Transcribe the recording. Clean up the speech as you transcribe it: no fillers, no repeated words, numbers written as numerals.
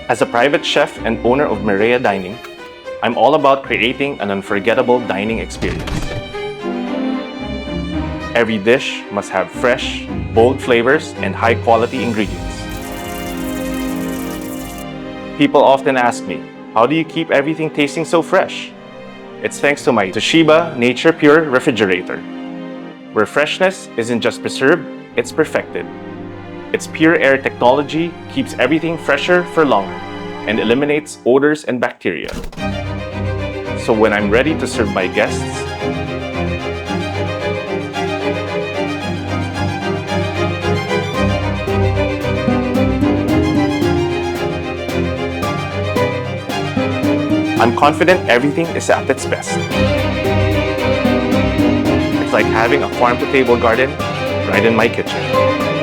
As a private chef and owner of Mireia Dining, I'm all about creating an unforgettable dining experience. Every dish must have fresh, bold flavors and high-quality ingredients. People often ask me, how do you keep everything tasting so fresh? It's thanks to my TOSHIBA Nature Pure refrigerator, where freshness isn't just preserved, it's perfected. Its pure air technology keeps everything fresher for longer and eliminates odors and bacteria. So when I'm ready to serve my guests, I'm confident everything is at its best. It's like having a farm-to-table garden right in my kitchen.